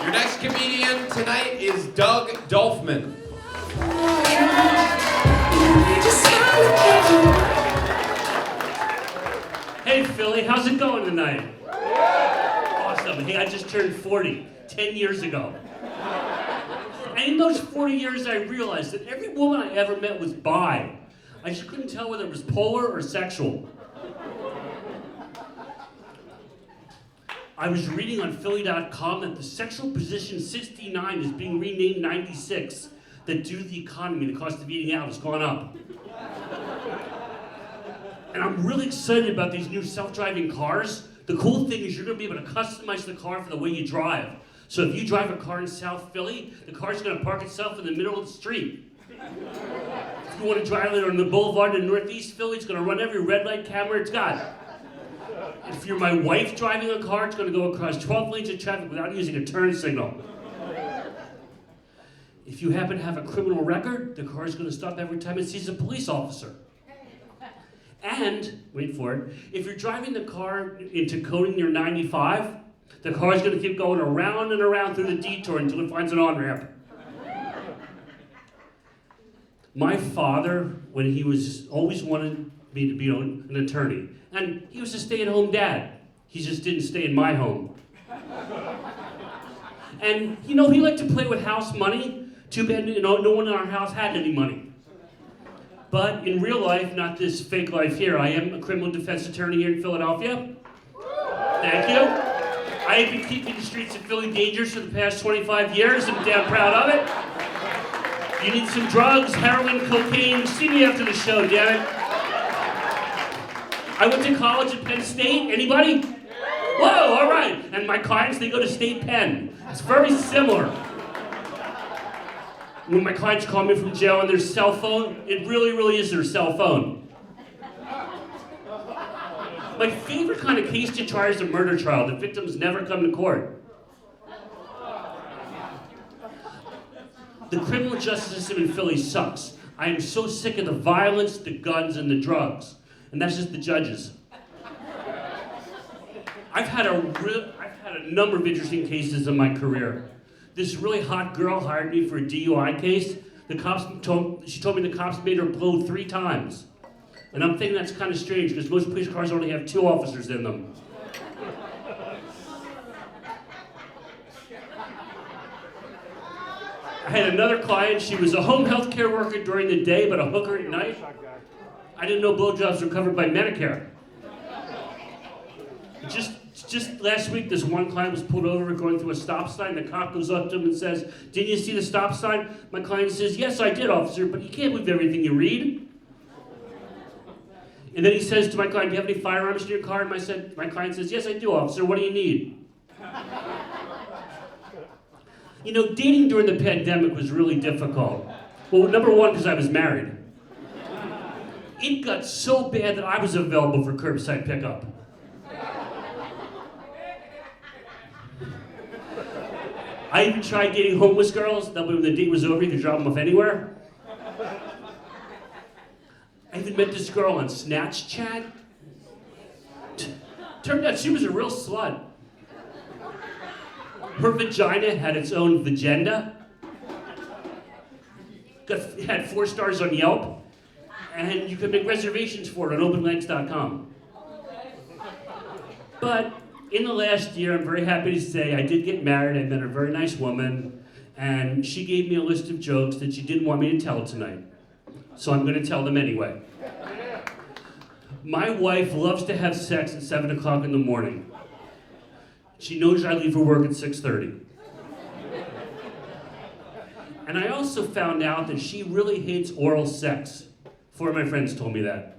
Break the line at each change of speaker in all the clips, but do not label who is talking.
Your next comedian tonight is Doug Dolfman.
Hey Philly, how's it going tonight? Awesome. Hey, I just turned 40, 10 years ago. And in those 40 years, I realized that every woman I ever met was bi. I just couldn't tell whether it was polar or sexual. I was reading on Philly.com that the sexual position 69 is being renamed 96. That due to the economy, the cost of eating out has gone up. And I'm really excited about these new self-driving cars. The cool thing is you're going to be able to customize the car for the way you drive. So if you drive a car in South Philly, the car's going to park itself in the middle of the street. If you want to drive it on the boulevard in Northeast Philly, it's going to run every red light camera it's got. If you're my wife driving a car, it's going to go across 12 lanes of traffic without using a turn signal. If you happen to have a criminal record, the car is going to stop every time it sees a police officer. And, wait for it, if you're driving the car into Coding near 95, the car is going to keep going around and around through the detour until it finds an on-ramp. My father, when he was always wanted me to be an attorney, and he was a stay-at-home dad. He just didn't stay in my home. And, he liked to play with house money. Too bad, no one in our house had any money. But in real life, not this fake life here, I am a criminal defense attorney here in Philadelphia. Thank you. I have been keeping the streets of Philly dangerous for the past 25 years. I'm damn proud of it. You need some drugs, heroin, cocaine, see me after the show, damn it. I went to college at Penn State. Anybody? Whoa, all right. And my clients, they go to State Penn. It's very similar. When my clients call me from jail on their cell phone, it really is their cell phone. My favorite kind of case to try is a murder trial. The victims never come to court. The criminal justice system in Philly sucks. I am so sick of the violence, the guns, and the drugs. And that's just the judges. I've had a number of interesting cases in my career. This really hot girl hired me for a DUI case. She told me the cops made her blow 3 times. And I'm thinking that's kind of strange because most police cars only have 2 officers in them. I had another client. She was a home health care worker during the day, but a hooker at night. I didn't know blowjobs were covered by Medicare. Just last week, this one client was pulled over going through a stop sign. The cop goes up to him and says, "Didn't you see the stop sign?" My client says, "Yes, I did, officer, but you can't believe everything you read." And then he says to my client, "Do you have any firearms in your car?" And my client says, "Yes, I do, officer. What do you need?" Dating during the pandemic was really difficult. Well, number one, because I was married. It got so bad that I was available for curbside pickup. I even tried dating homeless girls. That way when the date was over, you could drop them off anywhere. I even met this girl on Snatch Chat. Turned out she was a real slut. Her vagina had its own vagenda. Had 4 stars on Yelp. And you could make reservations for it on openlegs.com. But in the last year, I'm very happy to say I did get married. I met a very nice woman, and she gave me a list of jokes that she didn't want me to tell tonight. So I'm going to tell them anyway. My wife loves to have sex at 7 o'clock in the morning. She knows I leave for work at 6:30. And I also found out that she really hates oral sex. 4 of my friends told me that.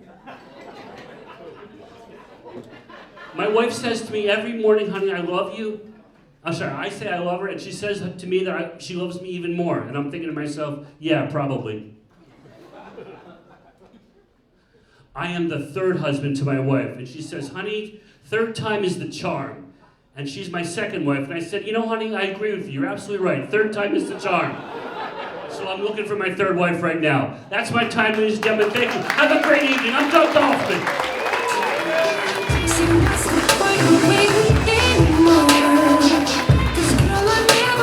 My wife says to me every morning, "Honey, I love you." I say I love her, and she says to me that she loves me even more. And I'm thinking to myself, yeah, probably. I am the 3rd husband to my wife, and she says, "Honey, 3rd time is the charm." And she's my 2nd wife, and I said, "Honey, I agree with you. You're absolutely right. 3rd time is the charm." So I'm looking for my 3rd wife right now. That's my time, ladies and gentlemen. Thank you. Have a great evening. I'm Doug Dolfman. Anymore. 'Cause girl, I never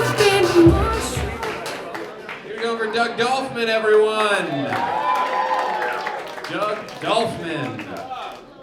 Doug Dolfman, everyone. Doug Dolfman.